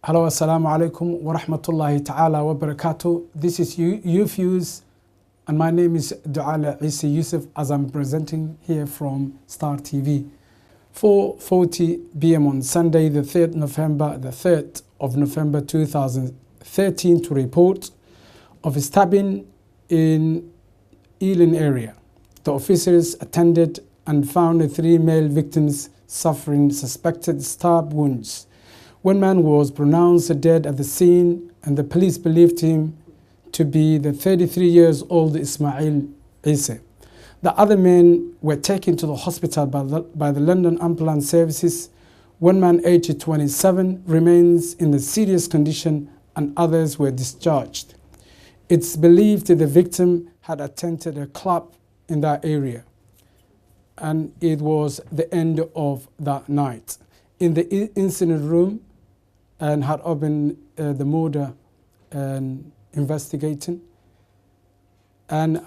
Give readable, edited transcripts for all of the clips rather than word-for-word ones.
Hello, assalamu alaikum wa rahmatullahi ta'ala wa barakatuh. This is YouFuse, and my name is Duala Issa Yusuf as I'm presenting here from Star TV. 4:40 p.m. on Sunday, the 3rd of November 2013, to report of a stabbing in Ealing area. The officers attended and found 3 male victims suffering suspected stab wounds. One man was pronounced dead at the scene, and the police believed him to be the 33-year-old Ismail Issa. The other men were taken to the hospital by the London Ambulance Services. One man, aged 27, remains in a serious condition, and others were discharged. It's believed that the victim had attended a club in that area, and it was the end of that night. In the incident room, and had opened the murder and investigating. And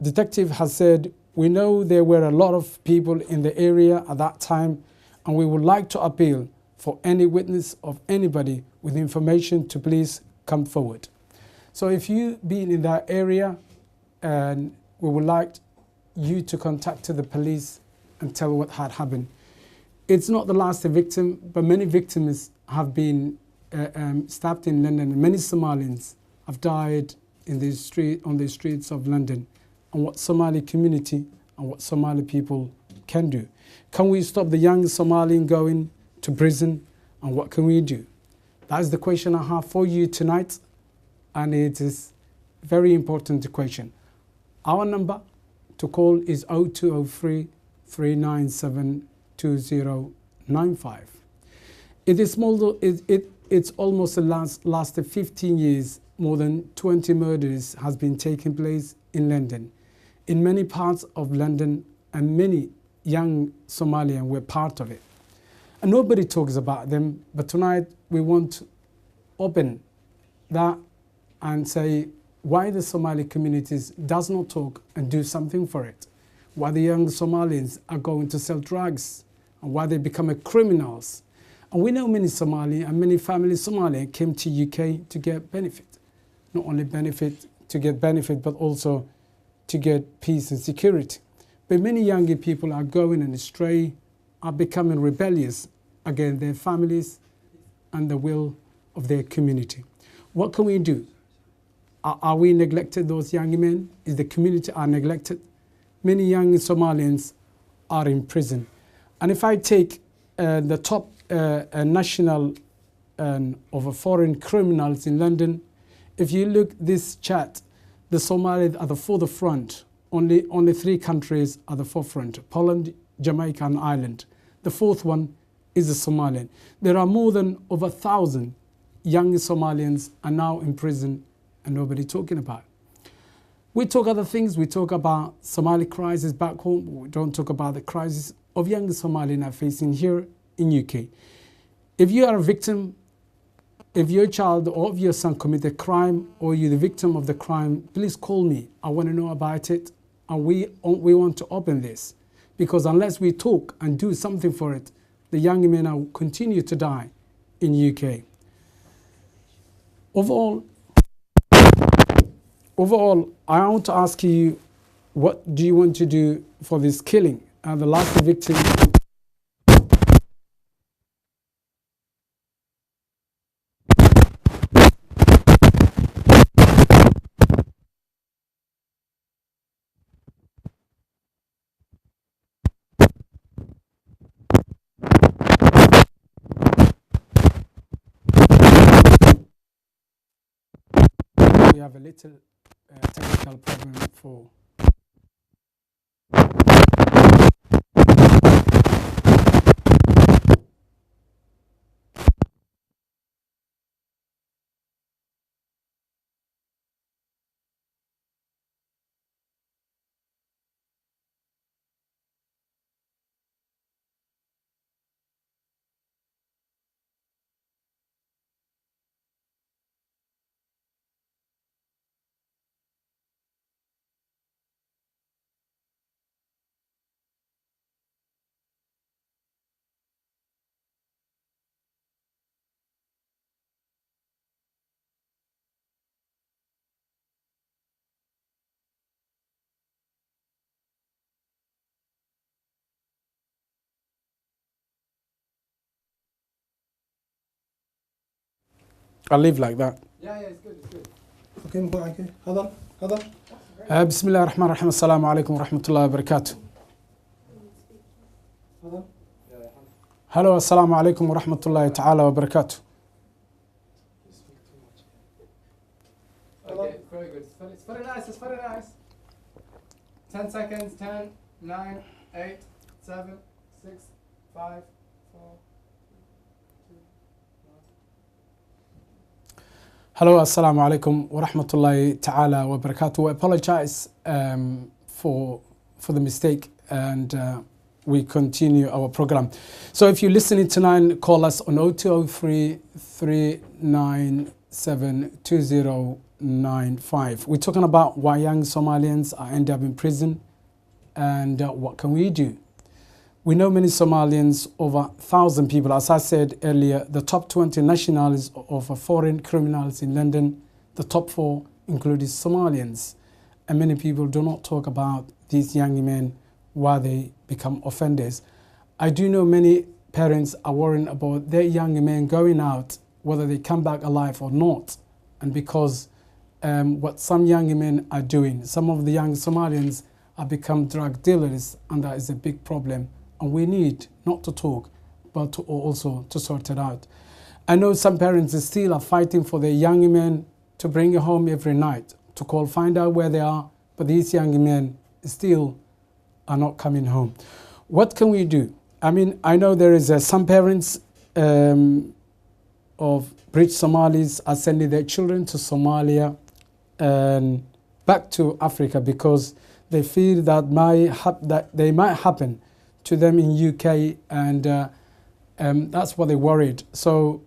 detective has said, we know there were a lot of people in the area at that time, and we would like to appeal for any witness of anybody with information to please come forward. So if you been in that area, and we would like you to contact the police and tell what had happened. It's not the last victim, but many victims have been stabbed in London. Many Somalians have died in on the streets of London. And what Somali community and what Somali people can do. Can we stop the young Somalian going to prison? And what can we do? That is the question I have for you tonight. And it is a very important question. Our number to call is 0203 397 2095. It's almost the last 15 years, more than 20 murders has been taking place in London. In many parts of London, and many young Somalians were part of it. And nobody talks about them, but tonight we want to open that and say why the Somali communities does not talk and do something for it. Why the young Somalians are going to sell drugs, and why they become criminals. And we know many Somali and many families Somali came to UK to get benefit. Not only to get benefit, but also to get peace and security. But many younger people are going astray, are becoming rebellious against their families and the will of their community. What can we do? Are we neglected, those young men? Is the community are neglected? Many young Somalians are in prison. And if I take the top national of foreign criminals in London, if you look this chart, the Somalis are the forefront. Only 3 countries are the forefront: Poland, Jamaica, and Ireland. The 4th one is the Somalian. There are more than over 1,000 young Somalians are now in prison, and nobody talking about it. We talk other things. We talk about Somali crisis back home. We don't talk about the crisis of young Somalians are facing here in UK. If you are a victim, if your child or if your son committed a crime, or you're the victim of the crime, please call me. I want to know about it, and we want to open this, because unless we talk and do something for it, the young men will continue to die in UK. Overall, I want to ask you, what do you want to do for this killing? The last victim. We have a little technical problem for. I'll leave like that. Yeah, it's good, it's good. Okay, okay. Hadar. بسم الله الرحمن الرحيم السلام عليكم ورحمة الله وبركاته. Hello, السلام عليكم ورحمة الله تعالى وبركاته. Okay, very good. It's very nice, it's very nice. 10 seconds, 10, 9, 8, 7, 6, 5, 4, 2, 1. Hello, assalamu alaikum wa rahmatullahi ta'ala wa barakatuh. I apologize for the mistake, and we continue our program. So if you're listening tonight, call us on 0203 397 2095. We're talking about why young Somalians are end up in prison and what can we do. We know many Somalians, over 1,000 people. As I said earlier, the top 20 nationalities of foreign criminals in London, the top 4 included Somalians. And many people do not talk about these young men while they become offenders. I do know many parents are worrying about their young men going out, whether they come back alive or not. And because what some young men are doing, some of the young Somalians have become drug dealers, and that is a big problem. And we need not to talk, but to also to sort it out. I know some parents still are fighting for their young men to bring home every night, to call, find out where they are, but these young men still are not coming home. What can we do? I mean, I know there is some parents of British Somalis are sending their children to Somalia and back to Africa because they feel that they might happen to them in UK, and that's what they're worried. So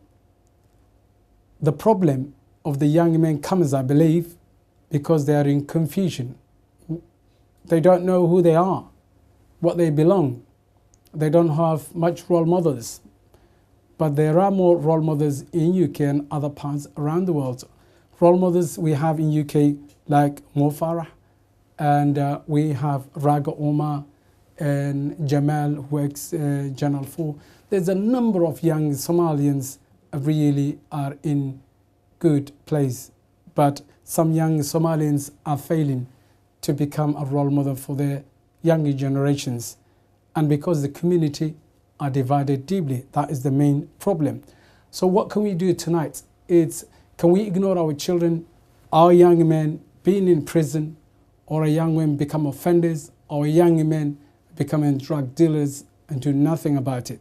the problem of the young men comes, I believe, because they are in confusion. They don't know who they are, what they belong. They don't have much role models. But there are more role models in UK and other parts around the world. Role models we have in UK like Mo Farah, and we have Raga Omar and Jamal, who works Channel 4. There's a number of young Somalians really are in good place, but some young Somalians are failing to become a role model for their younger generations. And because the community are divided deeply, that is the main problem. So what can we do tonight? Can we ignore our children, our young men being in prison, or a young men become offenders, or young men becoming drug dealers and do nothing about it?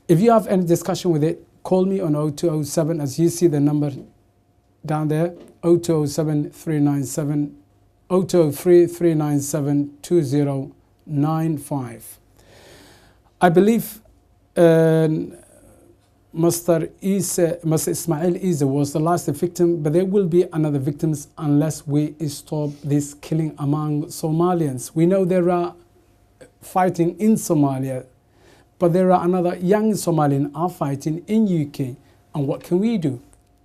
If you have any discussion with it, call me on 0207, as you see the number down there, 0207 397 0203 397 2095. I believe Mr. Ismail Isa was the last victim, but there will be another victims unless we stop this killing among Somalians. We know there are fighting in Somalia, but there are another young Somalians are fighting in UK. And what can we do?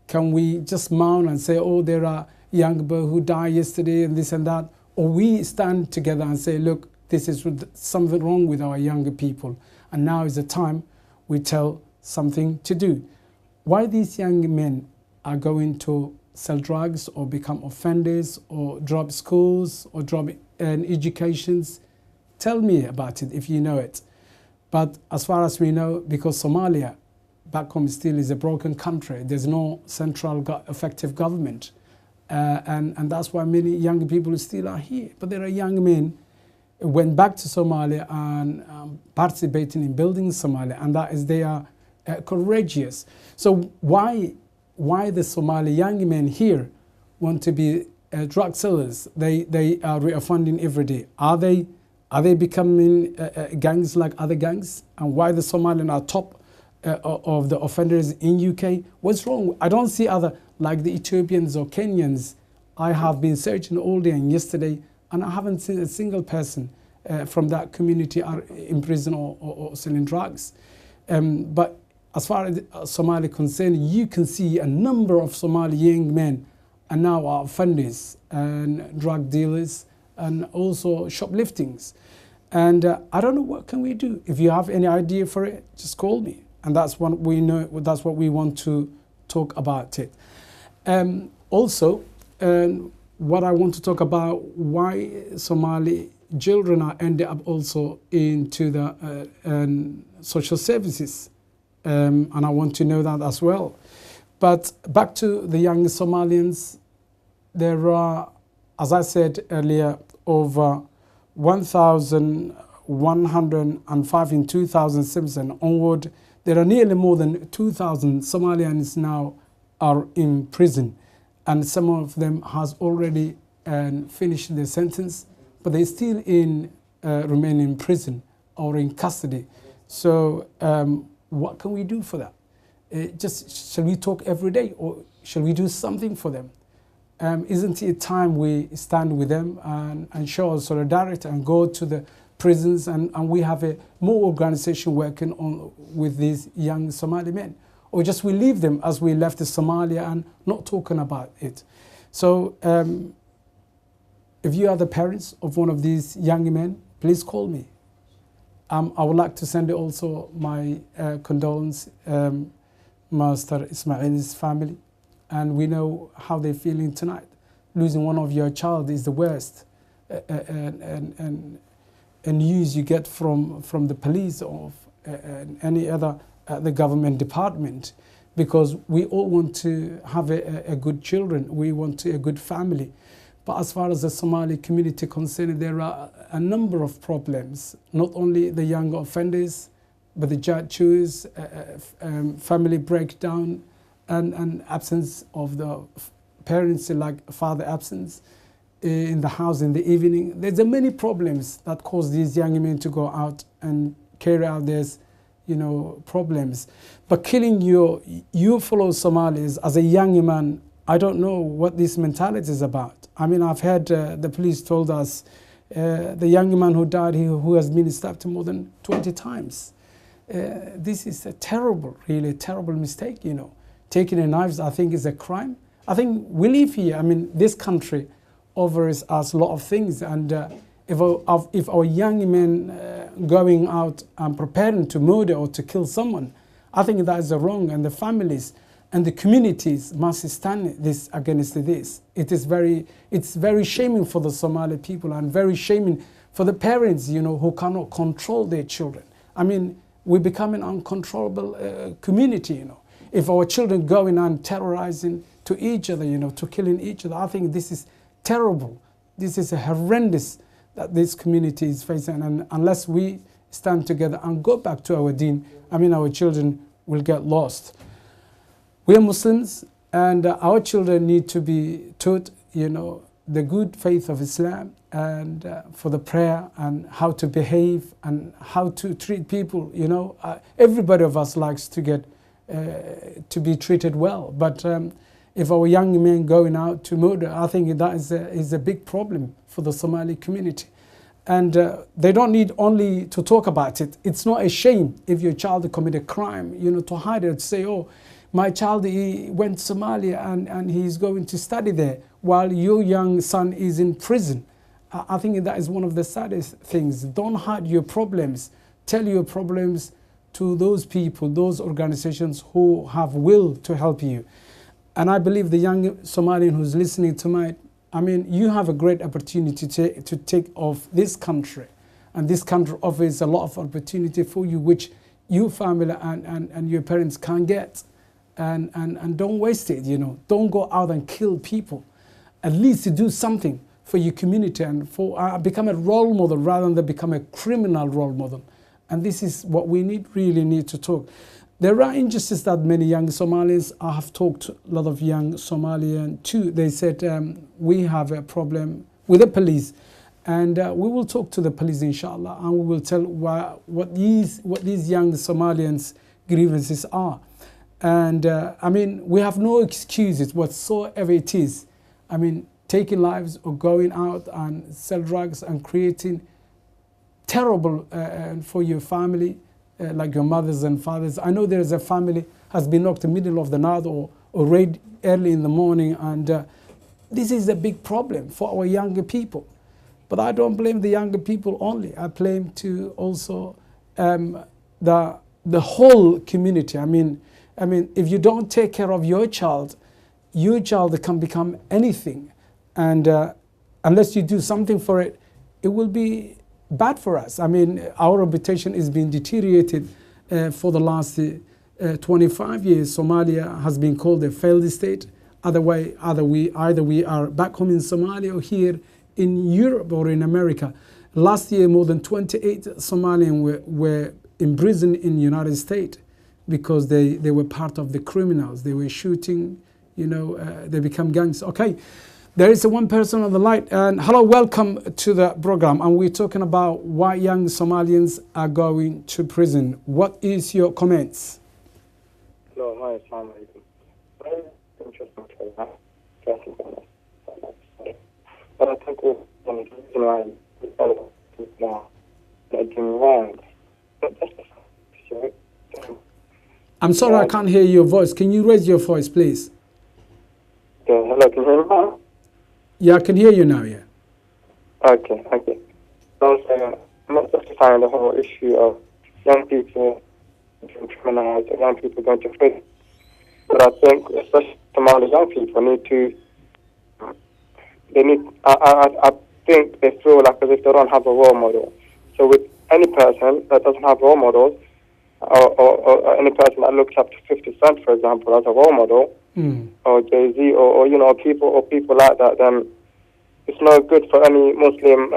Can we just mourn and say, oh, there are young boys who died yesterday and this and that? Or we stand together and say, look, this is something wrong with our younger people, and now is the time we tell something to do. Why these young men are going to sell drugs or become offenders or drop schools or drop educations? Tell me about it if you know it. But as far as we know, because Somalia back home still is a broken country, there's no central effective government, and that's why many young people still are here. But there are young men who went back to Somalia and participating in building Somalia, and that is they are courageous. So why the Somali young men here want to be drug sellers? They are refunding every day. Are they becoming gangs like other gangs? And why the Somalians are top of the offenders in UK? What's wrong? I don't see other like the Ethiopians or Kenyans. I have been searching all day and yesterday, and I haven't seen a single person from that community are in prison or selling drugs. But as far as Somali concerned, you can see a number of Somali young men are now offenders and drug dealers and also shopliftings. And I don't know, what can we do? If you have any idea for it, just call me. And that's what we know. That's what we want to talk about it. Also, what I want to talk about, why Somali children are ended up also into the social services, and I want to know that as well. But back to the young Somalians, there are, as I said earlier, over 1,105 in 2007 onward. There are nearly more than 2,000 Somalians now are in prison, and some of them has already finished their sentence, but they still remain in prison or in custody. So what can we do for that? Shall we talk every day, or shall we do something for them? Isn't it time we stand with them and show our solidarity and go to the prisons and we have a more organization working on with these young Somali men? Or just we leave them as we left Somalia and not talking about it? So if you are the parents of one of these young men, please call me. I would like to send also my condolence, Master Ismail's family, and we know how they're feeling tonight. Losing one of your child is the worst and news you get from the police or any other the government department, because we all want to have a good children, we want a good family. But as far as the Somali community concerned, there are a number of problems, not only the young offenders, but the judges, family breakdown, and absence of the parents, like father absence in the house in the evening. There's many problems that cause these young men to go out and carry out these, problems. But killing your fellow Somalis as a young man, I don't know what this mentality is about. I mean, I've heard the police told us the young man who died, who has been stabbed more than 20 times. This is a terrible, really terrible mistake, Taking a knife, I think, is a crime. I think we live here. I mean, this country offers us a lot of things. And if our young men going out and preparing to murder or to kill someone, I think that is wrong. And the families and the communities must stand against this. It's very shaming for the Somali people, and very shaming for the parents, who cannot control their children. I mean, we become an uncontrollable community, If our children going on terrorizing to each other, to killing each other, I think this is terrible. This is horrendous that this community is facing. And unless we stand together and go back to our deen, our children will get lost. We are Muslims, and our children need to be taught, the good faith of Islam, and for the prayer and how to behave and how to treat people. Everybody of us likes to get to be treated well, but if our young men going out to murder, I think that is a big problem for the Somali community. And they don't need only to talk about it. It's not a shame if your child commit a crime, to hide it, to say, oh, my child, he went to Somalia and he's going to study there while your young son is in prison. I think that is one of the saddest things. Don't hide your problems. Tell your problems to those people, those organizations who have will to help you. And I believe the young Somalian who's listening tonight, you have a great opportunity to take off this country. And this country offers a lot of opportunity for you, which your family and your parents can't get. And don't waste it, Don't go out and kill people. At least do something for your community and for become a role model rather than become a criminal role model. And this is what we really need to talk. There are injustices that many young Somalis, I have talked to a lot of young Somalians too. They said, we have a problem with the police, and we will talk to the police, inshallah, and we will tell what these young Somalians' grievances are. And we have no excuses whatsoever it is. Taking lives or going out and sell drugs and creating terrible for your family, like your mothers and fathers. I know there is a family has been knocked in the middle of the night or raided early in the morning, and this is a big problem for our younger people. But I don't blame the younger people only. I blame to also the whole community. I mean, if you don't take care of your child can become anything. And unless you do something for it, it will be bad for us. I mean, our reputation is being deteriorated for the last 25 years. Somalia has been called a failed state. Either we are back home in Somalia or here in Europe or in America. Last year, more than 28 Somalians were imprisoned in the United States because they were part of the criminals. They were shooting, they become gangs. Okay, there is one person on the line. And hello, welcome to the program. And we're talking about why young Somalians are going to prison. What is your comments? Hello, hi, assalamu alaikum. Very interesting to but I think the reason why people are doing wrong. I'm sorry, I can't hear your voice. Can you raise your voice, please? Hello, can you hear me now? Yeah, I can hear you now, yeah. Okay. So I'm not justifying the whole issue of young people being criminalized or young people going to prison. But I think, especially Somali young people, I think they feel like as if they don't have a role model. So with any person that doesn't have role models, or any person that looks up to 50 Cent, for example, as a role model, or Jay-Z, or people like that, then it's no good for any Muslim,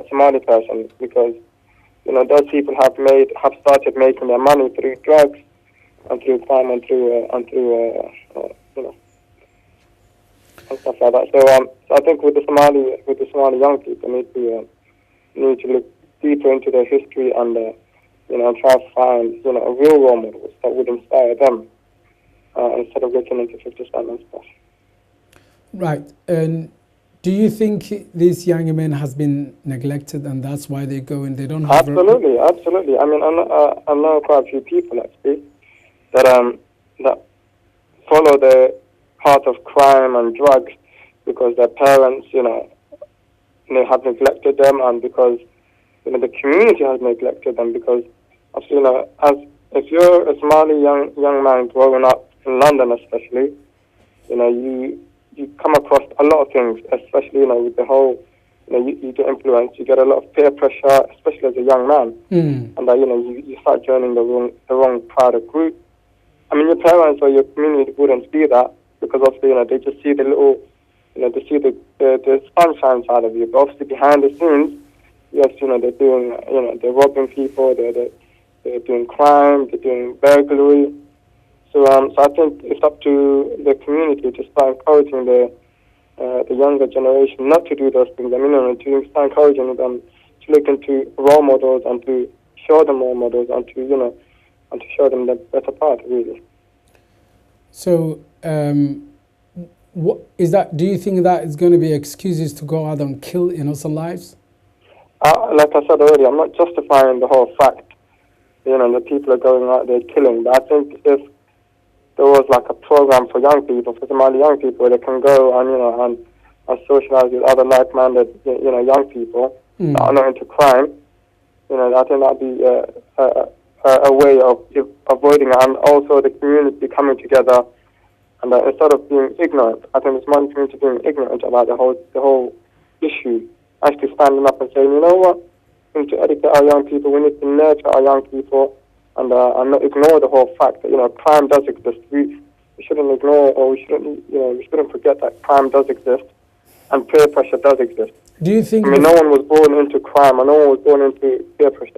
Somali person, because those people have started making their money through drugs and through crime and through and stuff like that. So I think with the Somali young people, need to look deeper into their history and try to find real role models that would inspire them instead of looking into 50 Cent and stuff. Right. And do you think these young men has been neglected and that's why they go and they don't have... Absolutely. I mean, I know quite a few people actually that follow the path of crime and drugs because their parents, they have neglected them, and because the community has neglected them. Because if you're a Somali young man growing up in London, especially, you come across a lot of things, especially with the whole, you get influenced, you get a lot of peer pressure, especially as a young man, and that you start joining the wrong part of group. I mean, your parents or your community wouldn't do that because obviously they just see the little, they see the sunshine side of you, but obviously behind the scenes, yes, they're doing, they're robbing people, they're doing crime, they're doing burglary. So I think it's up to the community to start encouraging the younger generation not to do those things. I mean, to start encouraging them to look into role models and to show them role models and to show them the better part, really. So, what is that? Do you think that is going to be excuses to go out and kill innocent lives? Like I said earlier, I'm not justifying the whole fact. The people are going out there killing. But I think if there was like a program for young people, for Somali young people, they can go and socialize with other like-minded, young people that are not into crime. I think that'd be a way of avoiding it, and also the community coming together. And instead of being ignorant, I think it's one community being ignorant about the whole issue, actually standing up and saying, you know what, we need to educate our young people, we need to nurture our young people, and not ignore the whole fact that crime does exist. We shouldn't ignore, or we shouldn't forget that crime does exist, and peer pressure does exist. Do you think? I mean, no one was born into crime, and no one was born into peer pressure.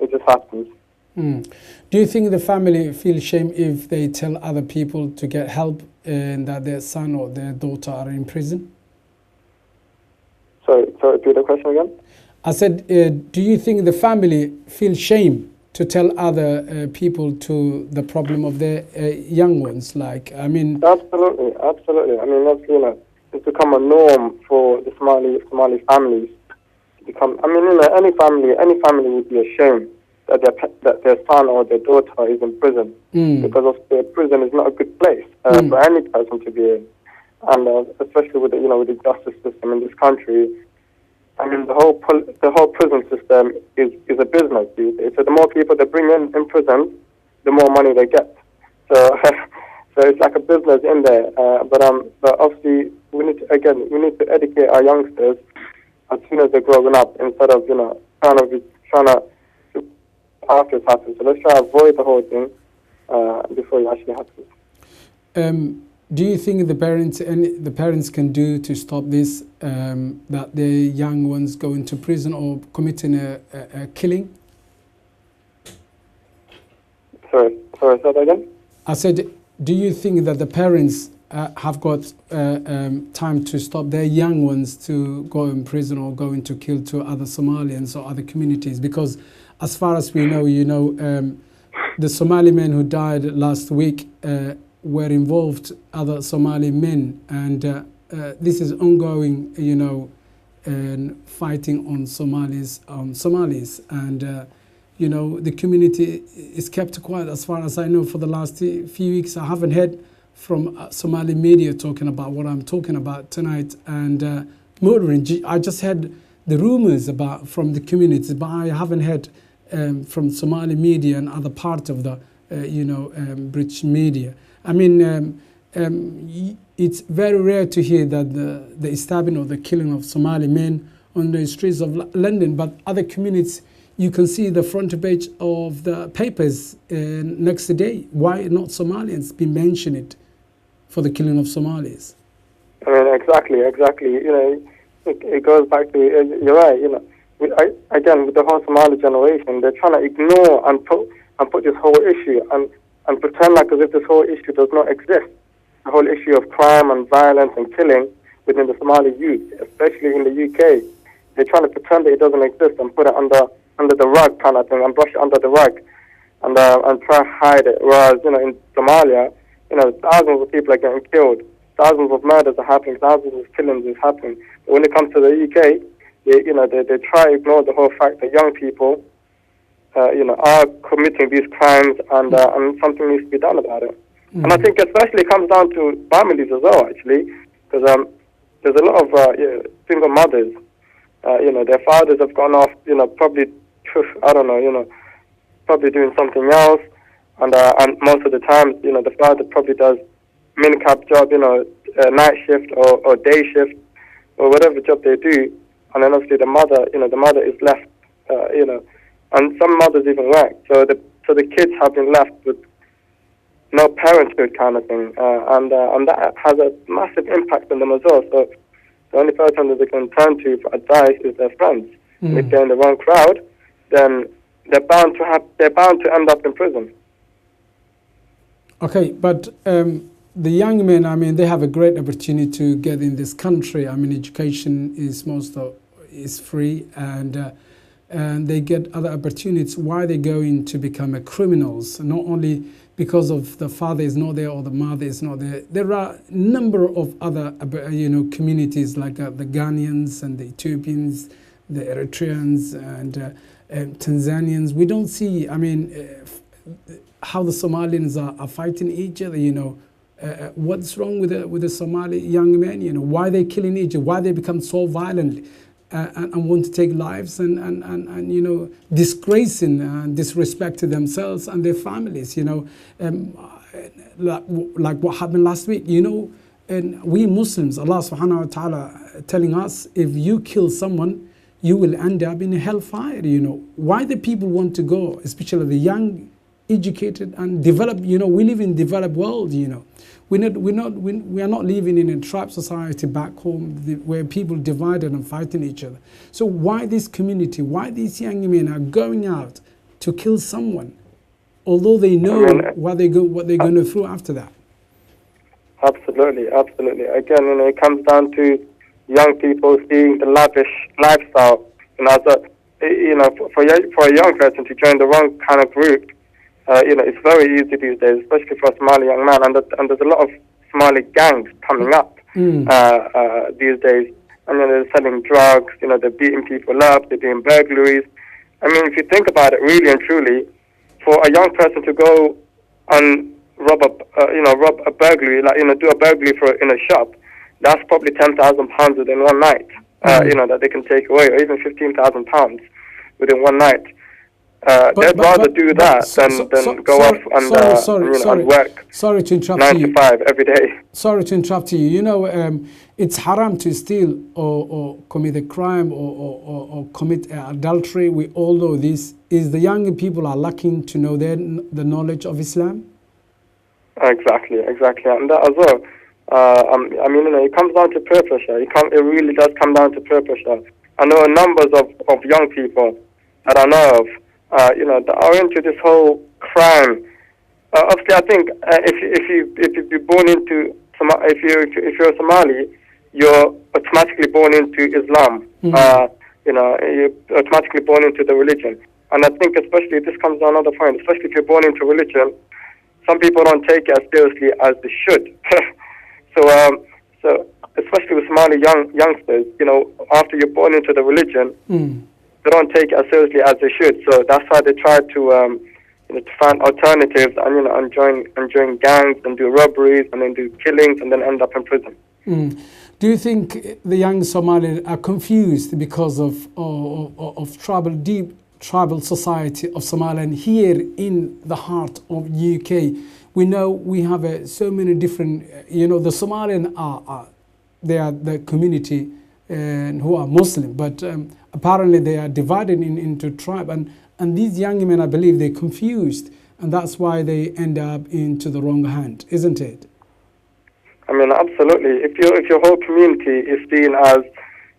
It just happens. Do you think the family feel shame if they tell other people to get help and that their son or their daughter are in prison? Sorry, repeat the question again? I said, do you think the family feel shame to tell other people to the problem of their young ones? Absolutely. I mean, that's it's become a norm for the Somali families to become. I mean, any family would be ashamed that their son or their daughter is in prison, because the prison is not a good place for any person to be in, and especially with the justice system in this country. I mean, the whole prison system is a business these days. So the more people they bring in prison, the more money they get. So so it's like a business in there. But obviously we need to educate our youngsters as soon as they're growing up, instead of trying to after it happens. So let's try to avoid the whole thing before it actually happens. Do you think the parents can do to stop this, that the young ones go into prison or committing a killing? Sorry, say that again? I said, do you think that the parents have got time to stop their young ones to go in prison or going to kill to other Somalians or other communities? Because as far as we know, the Somali men who died last week were involved, other Somali men, and this is ongoing, and fighting on Somalis, and the community is kept quiet. As far as I know, for the last few weeks, I haven't heard from Somali media talking about what I'm talking about tonight, and murdering. I just heard the rumors from the communities, but I haven't heard from Somali media and other part of the British media. I mean, it's very rare to hear that the stabbing or the killing of Somali men on the streets of London, but other communities, you can see the front page of the papers next day. Why not Somalians be mentioned for the killing of Somalis? I mean, exactly. It goes back to, you're right, again, with the whole Somali generation, they're trying to ignore and put this whole issue and pretend like as if this whole issue does not exist. The whole issue of crime and violence and killing within the Somali youth, especially in the UK. They're trying to pretend that it doesn't exist and put it under the rug kind of thing, and brush it under the rug and try to hide it. Whereas, in Somalia, thousands of people are getting killed, thousands of murders are happening, thousands of killings is happening. But when it comes to the UK, they try to ignore the whole fact that young people are committing these crimes, and something needs to be done about it. Mm-hmm. And I think especially it comes down to families as well, actually, because there's a lot of single mothers. Their fathers have gone off, probably, I don't know, probably doing something else, and most of the time, the father probably does minicab job, night shift or day shift or whatever job they do, and then obviously the mother is left, and some mothers even work, so the kids have been left with no parenthood kind of thing, and that has a massive impact on them as well. So the only person that they can turn to for advice is their friends. Mm. If they're in the wrong crowd, then they're bound to end up in prison. Okay, but the young men, I mean, they have a great opportunity to get in this country. I mean, education is free, and they get other opportunities. Why they going to become criminals? Not only because of the father is not there or the mother is not there. There are a number of other, communities like the Ghanaians and the Ethiopians, the Eritreans and Tanzanians. We don't see, how the Somalians are fighting each other. What's wrong with the Somali young men? Why they killing each other? Why they become so violent? And want to take lives and disgracing and disrespecting themselves and their families, like what happened last week, and we Muslims, Allah subhanahu wa ta'ala telling us, if you kill someone, you will end up in a hellfire, Why the people want to go, especially the young, educated and developed, we live in developed world, We are not living in a tribe society back home where people divided and fighting each other. So why this community, why these young men are going out to kill someone, although they know what they're going to do after that? Absolutely. Again, it comes down to young people seeing the lavish lifestyle. For a young person to join the wrong kind of group. It's very easy these days, especially for a Somali young man, and there's a lot of Somali gangs coming up these days, and they're selling drugs, they're beating people up, they're doing burglaries. If you think about it really and truly, for a young person to go and rob a burglary, do a burglary in a shop, that's probably £10,000 within one night, that they can take away, or even £15,000 within one night. they'd rather do that than go off and, and work Sorry to interrupt 9 you. to 5 every day. Sorry to interrupt you. You know, it's haram to steal or commit a crime or commit adultery. We all know this. Is the young people are lacking to know the knowledge of Islam? Exactly, and that as well. I mean, it comes down to peer pressure. It really does come down to peer pressure. I know numbers of young people that I know of, that are into this whole crime. Obviously, I think if you're born into if you're a Somali, you're automatically born into Islam. You're automatically born into the religion. And I think especially this comes to another point. Especially if you're born into religion, some people don't take it as seriously as they should. So especially with Somali youngsters, after you're born into the religion, they don't take it as seriously as they should. So that's why they try to find alternatives and join gangs and do robberies and then do killings and then end up in prison. Do you think the young Somalis are confused because of deep tribal society of Somaliland here in the heart of UK? We know we have so many different, the Somalians they are the community who are Muslim, but apparently they are divided into tribe, and these young men, I believe, they're confused, and that's why they end up into the wrong hand, isn't it? I mean, absolutely. If your whole community is seen as,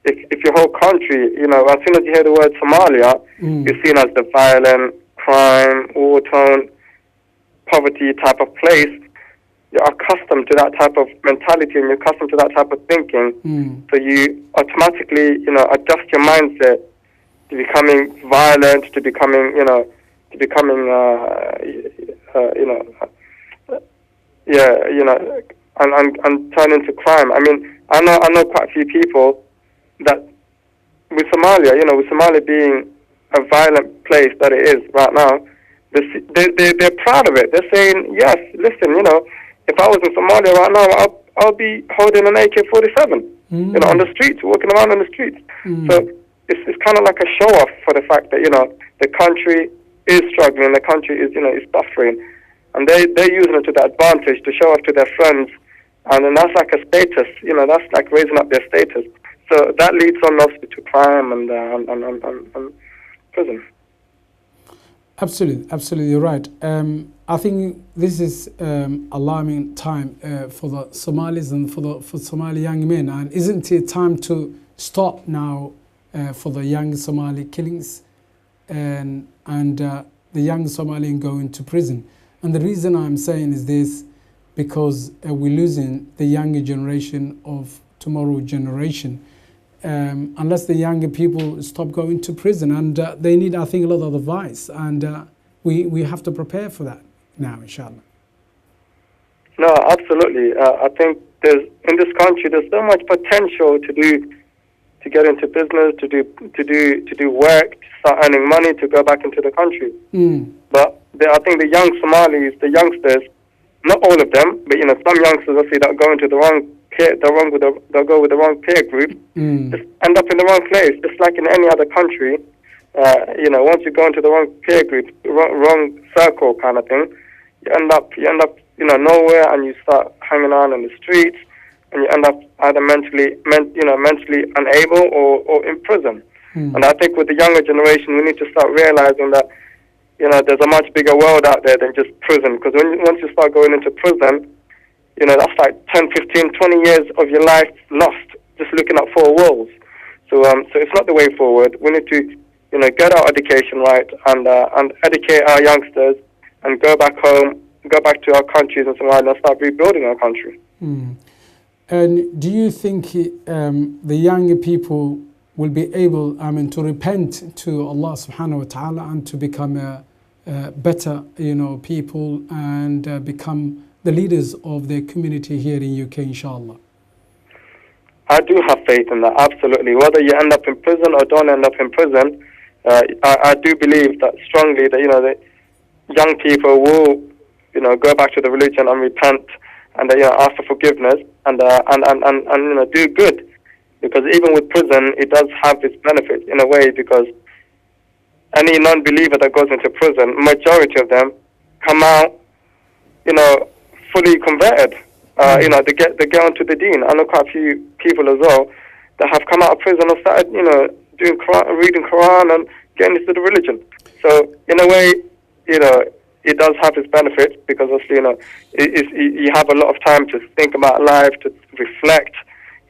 if your whole country, as soon as you hear the word Somalia, you're seen as the violent, crime, war-torn, poverty type of place, you're accustomed to that type of mentality and you're accustomed to that type of thinking. So you automatically, adjust your mindset to becoming violent, to becoming, and turn into crime. I mean, I know quite a few people that with Somalia, with Somalia being a violent place that it is right now, they're proud of it. They're saying, yes, listen, if I was in Somalia right now, I'll be holding an AK-47, on the streets, walking around on the streets. So it's kind of like a show off for the fact that, the country is struggling, the country is, is suffering. And they're using it to their advantage to show off to their friends. And then that's like a status, that's like raising up their status. So that leads on also to crime and prison. Absolutely, you're right. I think this is alarming time for the Somalis and for Somali young men. And isn't it time to stop now for the young Somali killings and the young Somali going to prison? And the reason I'm saying is this, because we're losing the younger generation of tomorrow generation. Unless the younger people stop going to prison, and they need, I think, a lot of advice, and we have to prepare for that now, inshallah. No, absolutely. I think in this country there's so much potential to get into business, to do work, to start earning money, to go back into the country. But I think the young Somalis, the youngsters, not all of them, but some youngsters obviously that go into the wrong peer, they'll go with the wrong peer group, just end up in the wrong place, just like in any other country. Once you go into the wrong peer group, wrong circle kind of thing, you end up nowhere, and you start hanging around in the streets, and you end up either mentally unable or in prison. And I think with the younger generation, we need to start realizing that there's a much bigger world out there than just prison. Because once you start going into prison, that's like 10, 15, 20 years of your life lost just looking at four walls. So it's not the way forward. We need to, get our education right and educate our youngsters and go back home, go back to our countries and Somalia and start rebuilding our country. And do you think the younger people will be able, to repent to Allah subhanahu wa ta'ala and to become better, people and become the leaders of their community here in UK, inshallah? I do have faith in that, absolutely. Whether you end up in prison or don't end up in prison, I do believe that strongly that, the young people will, go back to the religion and repent and, ask for forgiveness and do good. Because even with prison, it does have its benefits in a way, because any non-believer that goes into prison, majority of them come out, fully converted. They get onto the deen. I know quite a few people as well that have come out of prison and started, doing Quran, reading Quran and getting into the religion. So in a way, it does have its benefits because obviously, you have a lot of time to think about life, to reflect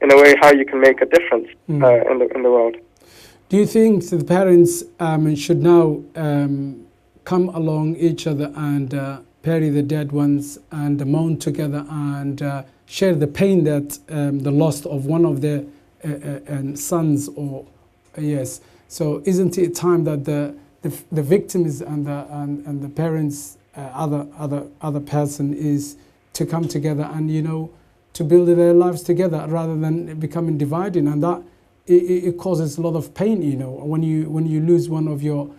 in a way how you can make a difference in the world. Do you think the parents should now come along each other and bury the dead ones and mourn together and share the pain that the loss of one of their sons or yes? So isn't it time that the victims and the parents, other person is to come together and to build their lives together rather than becoming divided, and that it causes a lot of pain, when you lose one of your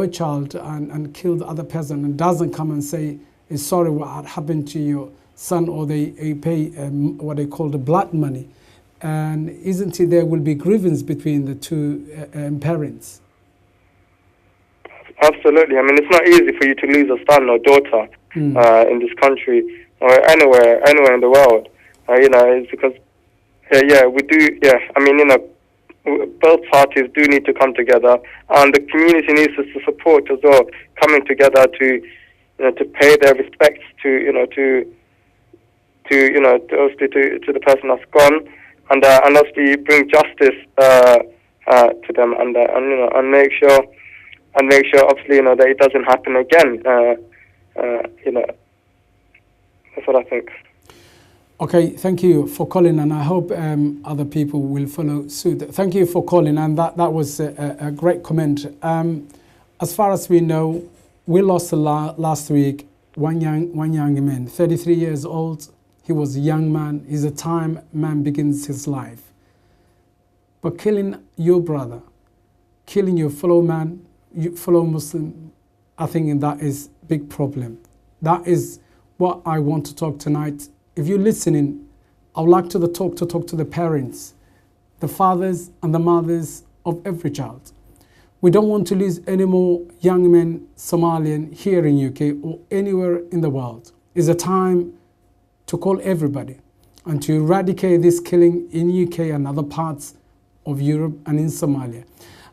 child and kill the other person and doesn't come and say sorry what had happened to your son, or they pay what they call the blood money, and isn't it there will be grievance between the two parents? Absolutely. I mean, it's not easy for you to lose a son or daughter in this country or anywhere in the world. It's because, we do, I mean, both parties do need to come together, and the community needs to support as well, coming together to pay their respects to the person that's gone, and obviously bring justice to them, and make sure obviously that it doesn't happen again. That's what I think. Okay, thank you for calling, and I hope other people will follow suit. Thank you for calling, and that was a great comment. As far as we know, we lost last week one young man, 33 years old. He was a young man. He's a time man begins his life. But killing your brother, killing your fellow man, your fellow Muslim, I think that is a big problem. That is what I want to talk tonight. If you're listening, I would like to talk to the parents, the fathers and the mothers of every child. We don't want to lose any more young men, Somalian, here in UK or anywhere in the world. It's a time to call everybody and to eradicate this killing in UK and other parts of Europe and in Somalia.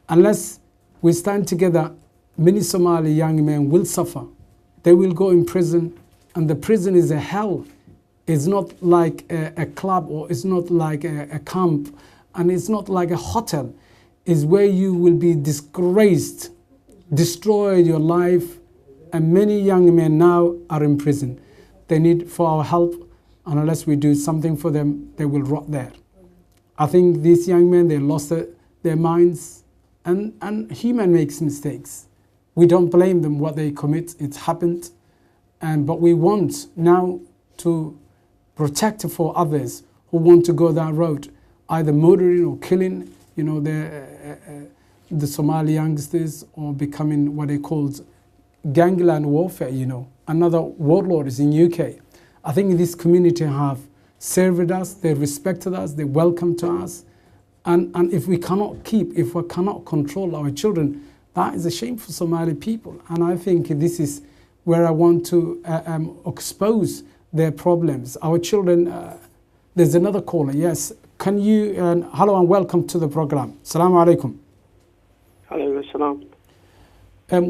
Unless we stand together, many Somali young men will suffer. They will go in prison, and the prison is a hell. It's not like a club, or it's not like a camp, and it's not like a hotel. It's where you will be disgraced, destroy your life, and many young men now are in prison. They need for our help, and unless we do something for them, they will rot there. I think these young men, they lost their minds, and human makes mistakes. We don't blame them what they commit. It's happened, but we want now to protect for others who want to go that road, either murdering or killing, the Somali youngsters, or becoming what they called gangland warfare. Another warlord is in UK. I think this community have served us, they respected us, they welcomed to us, and if we cannot control our children, that is a shame for Somali people. And I think this is where I want to expose their problems. Our children, there's another caller, yes. Can you, hello and welcome to the program. Assalamu alaikum. Hello, salam.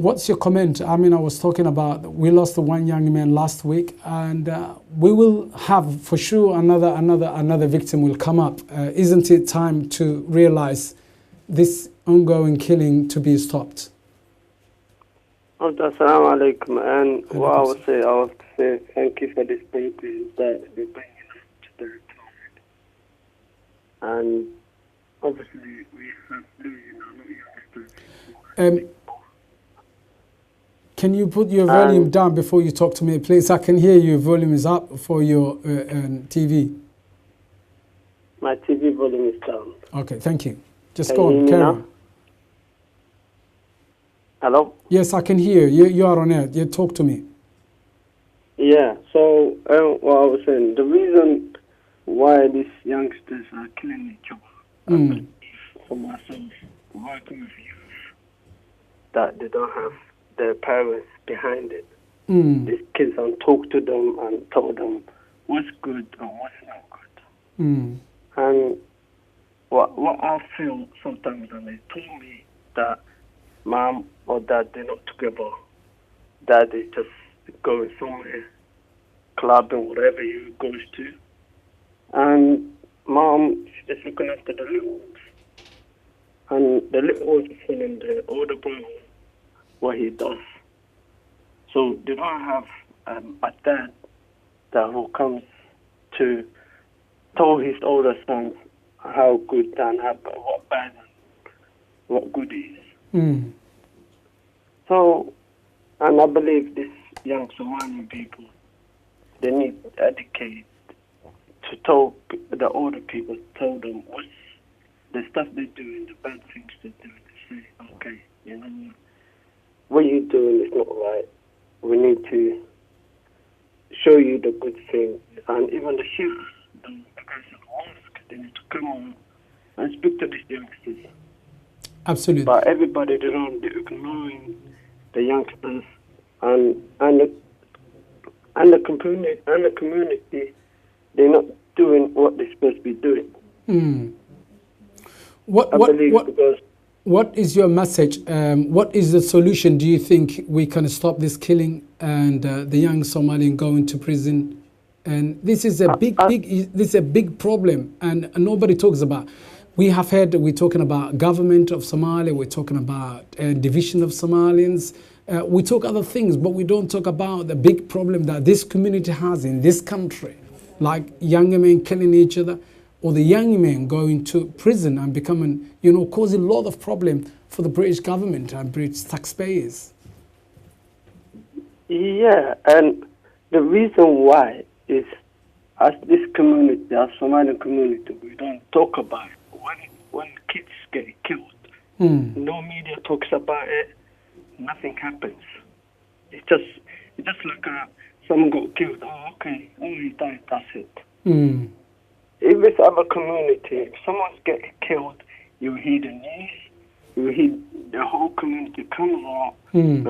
What's your comment? I mean, I was talking about, we lost one young man last week, and we will have for sure another victim will come up. Isn't it time to realize this ongoing killing to be stopped? Assalamu alaikum. And what I would say, thank you for this program that you're bringing up to the topic. And obviously, we have to, can you put your volume down before you talk to me, please? I can hear your volume is up for your TV. My TV volume is down. Okay, thank you. Just go on, carry on. Hello? Yes, I can hear you. You are on air. You talk to me. Yeah, so what I was saying, the reason why these youngsters are killing each other, for myself, working with youth, that they don't have their parents behind it. Mm. These kids don't talk to them and tell them what's good and what's not good. Mm. And what I feel sometimes when they told me that mom or dad, they're not together, dad is just going somewhere, clubbing, whatever he goes to, and mom is just looking after the little ones. And the little ones are telling the older brother what he does. So they don't have a dad that who comes to tell his older sons how good and what bad and what good is. Mm. So, and I believe these young Somalian people, they need to educate to tell the older people, tell them what's the stuff they're doing, the bad things they're doing. They say, okay, you know what you're doing is not right. We need to show you the good things. And even the sheikhs, the guys at the mosque, they need to come on and speak to these youngsters. Absolutely. But everybody, they're ignoring the youngsters and the community, they're not doing what they're supposed to be doing. Mm. What is your message? What is the solution? Do you think we can stop this killing and the young Somalian going to prison? And this is a big problem, and nobody talks about. We have heard we're talking about government of Somalia. We're talking about division of Somalians. We talk other things, but we don't talk about the big problem that this community has in this country, like young men killing each other, or the young men going to prison and becoming, causing a lot of problem for the British government and British taxpayers. Yeah, and the reason why is, as this community, as Somalian community, we don't talk about it. When kids get killed, no media talks about it. Nothing happens. It's just like someone got killed. Oh, okay. Oh, he died. That's it. Mm. If it's our community, if someone's getting killed, you hear the news, you hear the whole community comes out and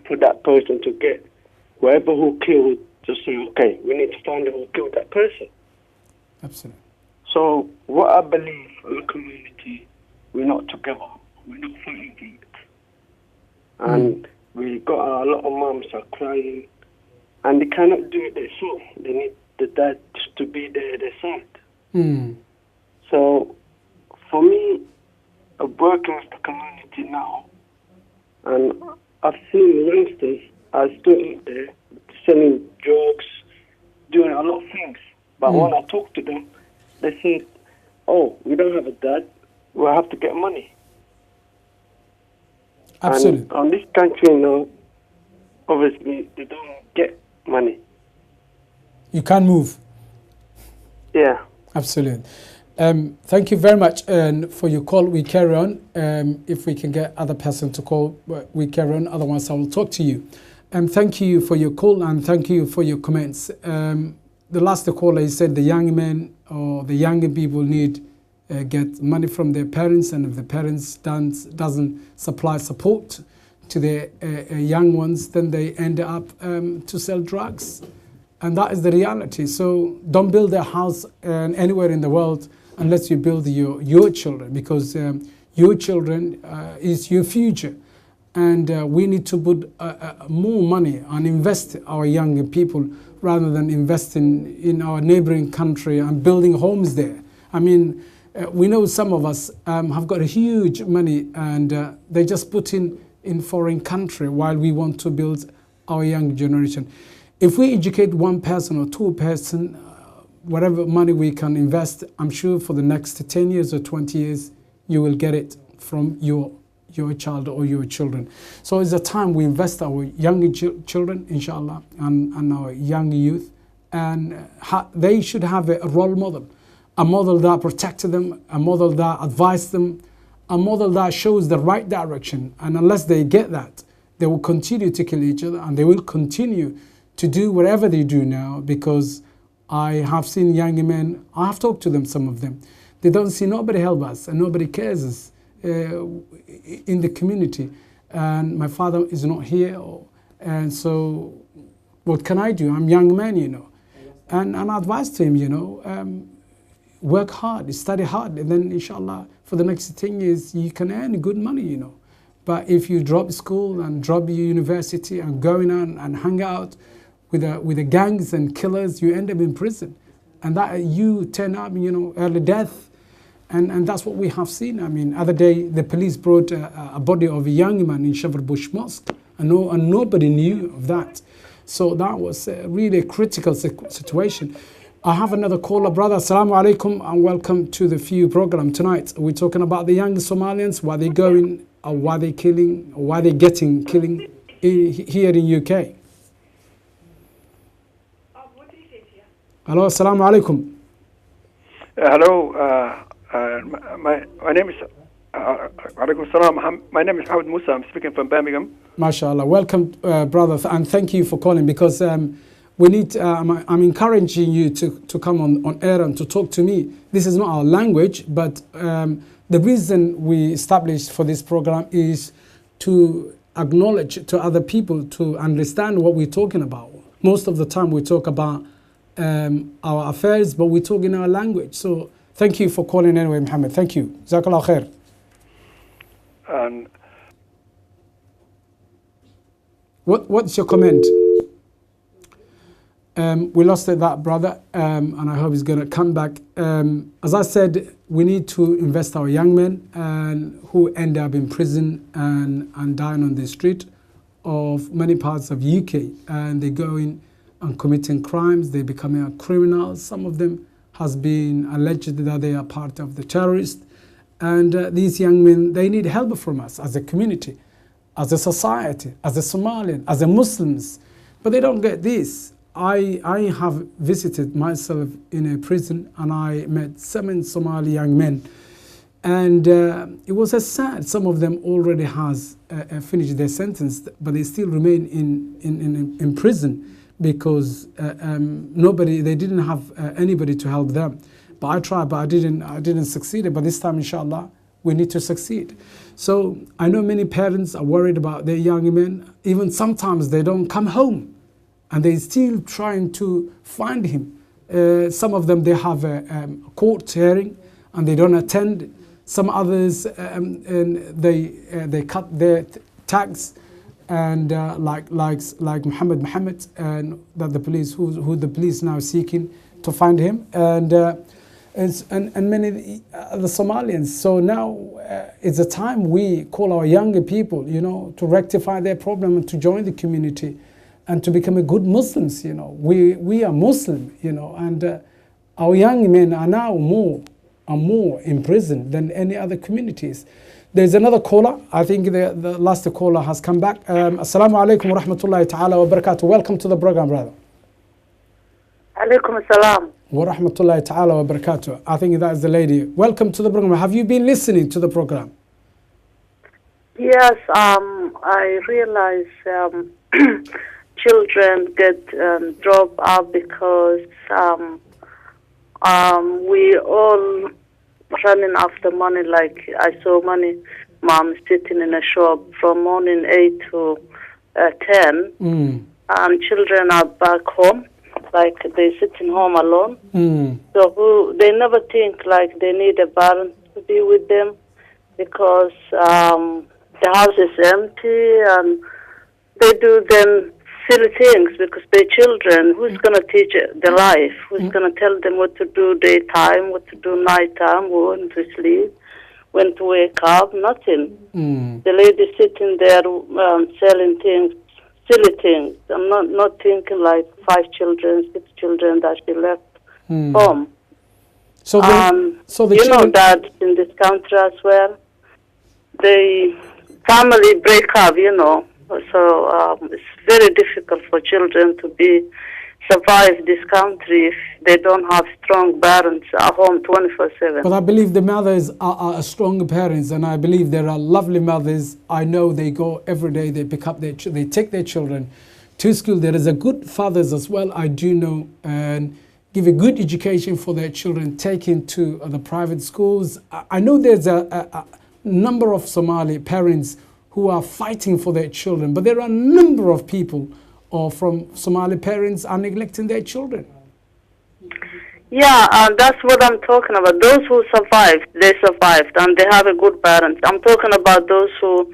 for that person to get whoever who killed, to say, okay, we need to find out who killed that person. Absolutely. So what I believe in the community, we're not together. We're not fighting it. And we got a lot of moms are crying, and they cannot do it themselves. They need the dad to be there at their side. Mm. So for me, I'm working with the community now, and I've seen youngsters are still out there selling drugs, doing a lot of things. But when I talk to them, they say, oh, we don't have a dad, we'll have to get money. Absolutely. And on this country now, obviously, they don't get money. You can't move. Yeah. Absolutely. Thank you very much for your call. We carry on. If we can get other person to call, we carry on. Otherwise, I will talk to you. Thank you for your call and thank you for your comments. The last caller, he said the young men or the younger people need get money from their parents, and if the parents doesn't supply support to their young ones, then they end up to sell drugs. And that is the reality. So don't build a house anywhere in the world unless you build your children, because your children is your future. And we need to put more money and invest our young people rather than investing in our neighboring country and building homes there. I mean, we know some of us have got a huge money and they just put in foreign country while we want to build our young generation. If we educate one person or two person, whatever money we can invest, I'm sure for the next 10 years or 20 years, you will get it from your child or your children. So it's a time we invest our young children, inshallah, and our young youth, and they should have a role model, a model that protects them, a model that advises them, a model that shows the right direction. And unless they get that, they will continue to kill each other, and they will continue to do whatever they do now, because I have seen young men, I have talked to them, some of them, they don't see nobody help us and nobody cares us in the community. and my father is not here, and so what can I do? I'm a young man, you know. And I advised him, you know, work hard, study hard, and then inshallah for the next 10 years you can earn good money, you know. But if you drop school and drop your university and going on and hang out with the gangs and killers, you end up in prison. And that you turn up, you know, early death. And that's what we have seen. I mean, other day the police brought a body of a young man in Shepherd Bush Mosque, and nobody knew of that. So that was really a critical situation. I have another caller, brother. Assalamu alaikum and welcome to the Few program. Tonight we're talking about the young Somalians, why they going, or why they killing, or why they getting killing here in UK. Hello, assalamu alaikum. Hello, my name is alaikum salam. My name is Howard Musa. I'm speaking from Birmingham. MashaAllah. Welcome, brother, and thank you for calling, because we need. I'm encouraging you to come on air and to talk to me. This is not our language, but the reason we established for this program is to acknowledge to other people to understand what we're talking about. Most of the time we talk about our affairs, but we talk in our language. So thank you for calling anyway, Muhammad. Thank you. Jazakallah khair. And what's your comment? We lost that brother, and I hope he's going to come back. As I said, we need to invest our young men who end up in prison and dying on the street of many parts of UK, and they go in and committing crimes. They becoming criminals. Some of them has been alleged that they are part of the terrorists, and these young men, they need help from us as a community, as a society, as a Somalian, as a Muslims, but they don't get this. I have visited myself in a prison, and I met 7 Somali young men, and it was sad. Some of them already has finished their sentence, but they still remain in prison because they didn't have anybody to help them. But I tried, but I didn't succeed. But this time, inshallah, we need to succeed. So I know many parents are worried about their young men. Even sometimes they don't come home, and they're still trying to find him. Some of them, they have a court hearing and they don't attend. Some others, they cut their tax, and like Muhammad, and that the police, who the police now seeking to find him, and many the Somalians. So now it's a time we call our younger people, you know, to rectify their problem and to join the community, and to become a good Muslims, you know. We are Muslim, you know, and our young men are now more in prison than any other communities. There's another caller. I think the last caller has come back. Assalamu alaikum wa rahmatullahi ta'ala wa barakatuh. Welcome to the program, brother. Alaikum assalam. Wa rahmatullahi ta'ala wa barakatuh. I think that is the lady. Welcome to the program. Have you been listening to the program? Yes, I realize children get dropped out because we all running after money. Like I saw money, mom sitting in a shop from morning 8 to 10, and children are back home, like they sitting home alone. So they never think like they need a parent to be with them, because the house is empty, and they do them silly things because they're children. Who's going to teach the life? Who's going to tell them what to do daytime, what to do nighttime, when to sleep, when to wake up? Nothing. The lady sitting there selling things, silly things. I'm not thinking like 5 children, 6 children that she left home. So the you know that in this country as well, the family break up, you know. So it's very difficult for children to survive this country if they don't have strong parents at home 24/7. But I believe the mothers are strong parents, and I believe there are lovely mothers. I know they go every day, they pick up they take their children to school. There is a good fathers as well, I do know, and give a good education for their children, taken to the private schools. I know there's a number of Somali parents who are fighting for their children. But there are a number of people or from Somali parents are neglecting their children. Yeah, that's what I'm talking about. Those who survived, they survived, and they have a good parents. I'm talking about those who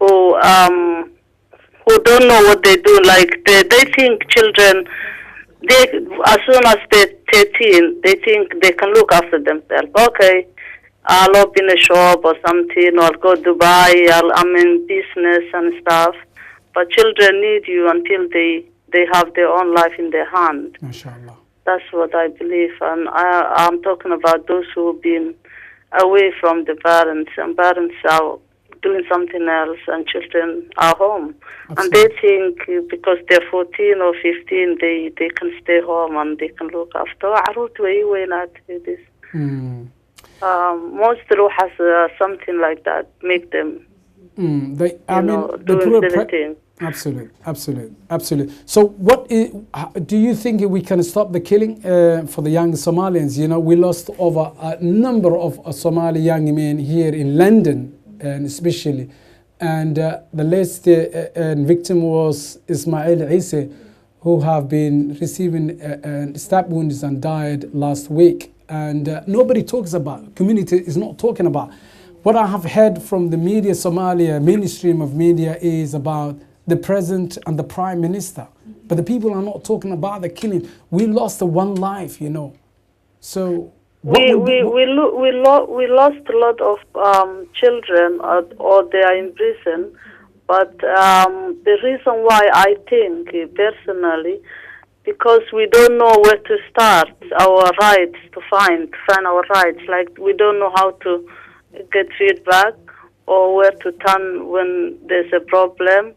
don't know what they do. Like they think children, as soon as they're 13, they think they can look after themselves. Okay, I'll open a shop or something, or I'll go to Dubai. I'm in business and stuff. But children need you until they have their own life in their hand. MashaAllah. That's what I believe, and I'm talking about those who've been away from the parents, and parents are doing something else, and children are home. Absolutely. And they think because they're 14 or 15, they can stay home and they can look after. This. Most Ru has something like that, make them doing silly things. Absolutely. So do you think we can stop the killing for the young Somalians? You know, we lost over a number of Somali young men here in London, and especially. And the latest victim was Ismail Issa, who have been receiving stab wounds and died last week. And nobody talks about, community is not talking about. What I have heard from the media, Somalia, mainstream of media, is about the president and the prime minister, but the people are not talking about the killing. We lost one life, you know. So we lost a lot of children, or they are in prison. But the reason why I think personally, because we don't know where to start our rights, to find our rights. Like we don't know how to get feedback or where to turn when there's a problem.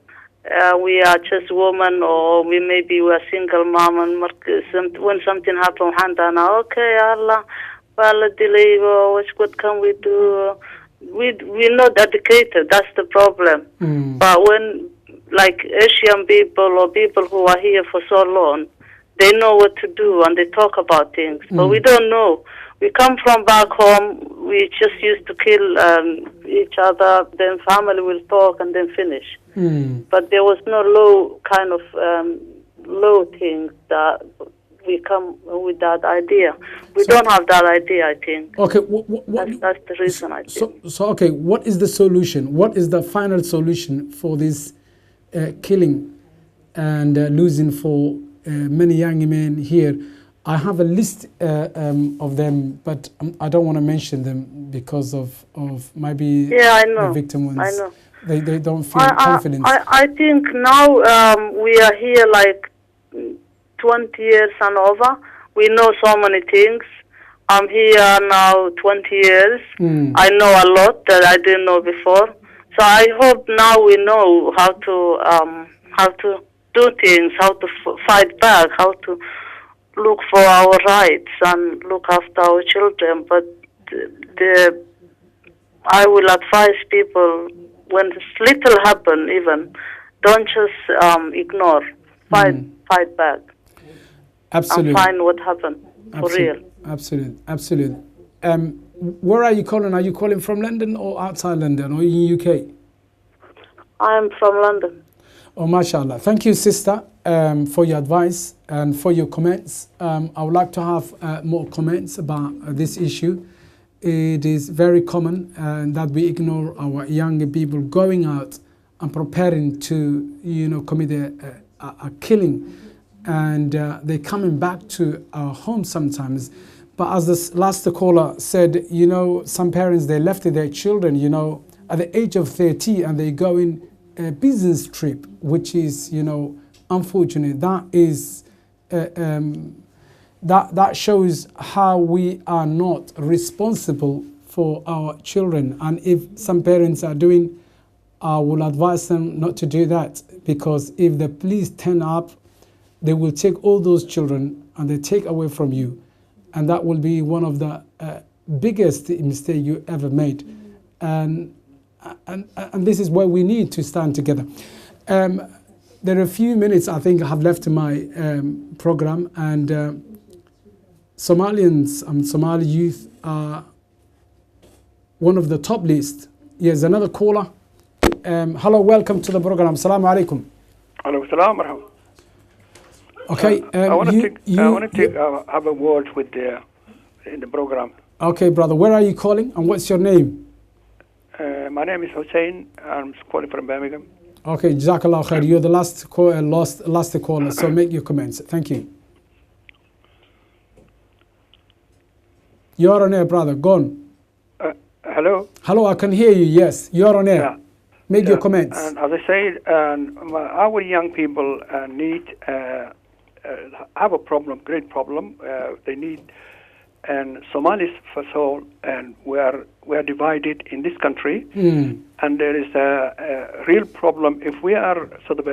We are just women, or maybe we're single mom, and when something happens, okay, Allah, what can we do? We're not educated. That's the problem. But when, like Asian people or people who are here for so long, they know what to do and they talk about things. But we don't know. We come from back home. We just used to kill each other. Then family will talk and then finish. But there was no low things that we come with that idea. We don't have that idea, I think. Okay, that's the reason I think. So okay, what is the solution? What is the final solution for this killing and losing for many young men here? I have a list of them, but I don't want to mention them because of maybe the victim ones. I know. They don't feel confident. I think now we are here like 20 years and over. We know so many things. I'm here now 20 years. I know a lot that I didn't know before. So I hope now we know how to do things, how to fight back, how to look for our rights and look after our children. But I will advise people, when little happen, even don't just ignore. Fight back. Absolutely. And find what happened for real. Absolutely. Where are you calling? Are you calling from London or outside London or in UK? I'm from London. Oh, mashallah. Thank you, sister, for your advice and for your comments. I would like to have more comments about this issue. It is very common that we ignore our young people going out and preparing to, commit a killing, and they're coming back to our home sometimes. But as this last caller said, some parents, they left their children, at the age of 30, and they go in a business trip, which is, unfortunate. That is, that shows how we are not responsible for our children. And if some parents are doing, I will advise them not to do that, because if the police turn up, they will take all those children and they take away from you. And that will be one of the biggest mistake you ever made. And this is where we need to stand together. There are a few minutes I think I have left in my program, and Somalians and Somali youth are one of the top list. Here's another caller. Hello, welcome to the program. Assalamu alaikum. Alaikum salam, marhaba. Okay, I want to have a word with in the program. Okay, brother, where are you calling and what's your name? My name is Hussein. I'm calling from Birmingham. Okay, Jazakallah khair. You're the last caller, so make your comments. Thank you. You're on air, brother. Go on. Hello? Hello, I can hear you. Yes, you're on air. Yeah. Make your comments. And as I said, our young people have a problem, great problem. They need, and Somalis for all, and we are divided in this country, and there is a real problem if we are sort of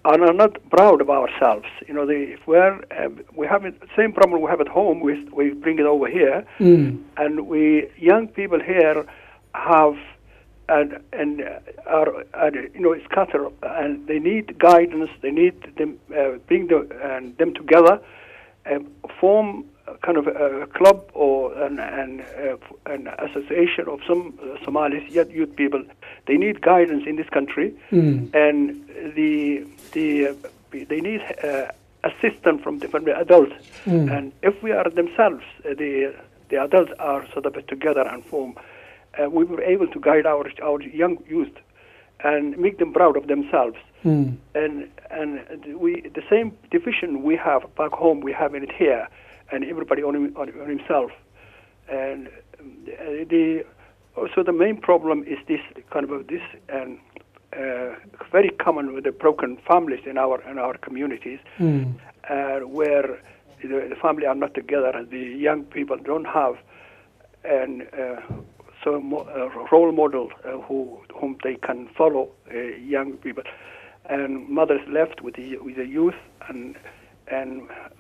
are not proud of ourselves. You know, if we have the same problem we have at home, we bring it over here, and we young people here have. And are you know, scattered, and they need guidance. They need them bring them together, form kind of a club or an association of some Somalis youth people. They need guidance in this country, and they need assistance from different adults. And if we are themselves, the adults are sort of together and form. We were able to guide our young youth and make them proud of themselves. And we the same division we have back home, we have in it here, and everybody on himself. And also the main problem is this kind of very common with the broken families in our communities, where the family are not together, and the young people don't have role model whom they can follow, young people, and mothers left with the youth, and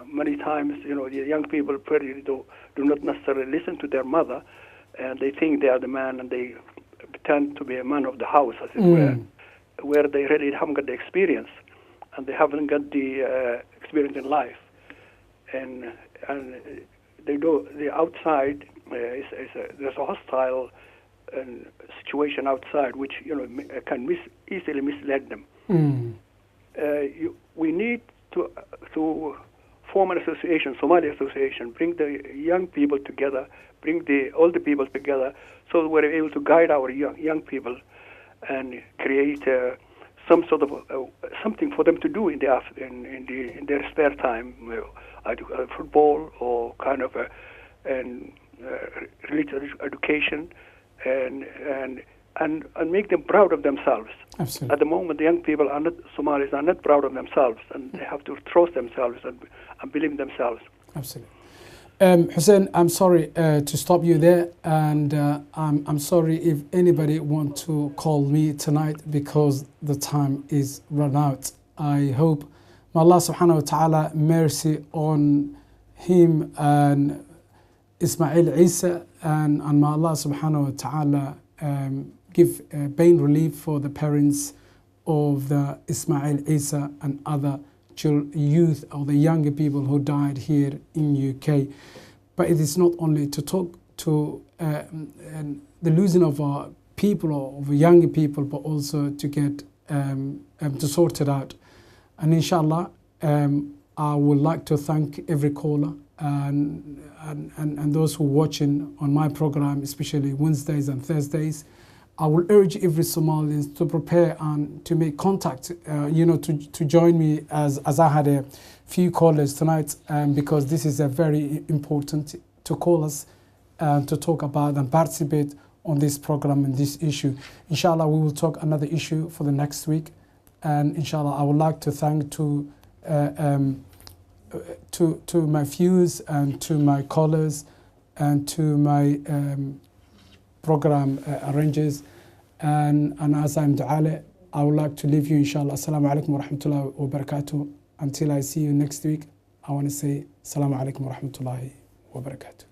many times, you know, the young people do not necessarily listen to their mother, and they think they are the man, and they pretend to be a man of the house, as it were, where they really haven't got the experience, and they haven't got the experience in life, and they do the outside. There's a hostile situation outside, which, you know, can easily mislead them. We need to form an association, Somali association, bring the young people together, bring the older people together, so we're able to guide our young people and create some sort of something for them to do in their spare time, football or kind of religious education, and make them proud of themselves. Absolutely. At the moment, the young people Somalis are not proud of themselves, and they have to trust themselves and believe in themselves. Absolutely. Hussein, I'm sorry to stop you there, and I'm sorry if anybody wants to call me tonight because the time is run out. I hope may Allah subhanahu wa ta'ala mercy on him and Ismail Isa, and may Allah subhanahu wa ta'ala give pain relief for the parents of the Ismail Isa and other youth or the younger people who died here in UK. But it is not only to talk to the losing of our people or of younger people, but also to get to sort it out. And inshallah, I would like to thank every caller and those who are watching on my program, especially Wednesdays and Thursdays. I will urge every Somalian to prepare and to make contact, to join me as I had a few callers tonight, because this is a very important to call us and to talk about and participate on this program and this issue. Inshallah, we will talk another issue for the next week, and inshallah, I would like to thank to my viewers and to my callers and to my program arrangers, and as I'm Du'ale, I would like to leave you, inshallah. Assalamu alaikum wa rahmatullahi wa barakatuh. Until I see you next week, I want to say Assalamu alaikum wa rahmatullahi wa barakatuh.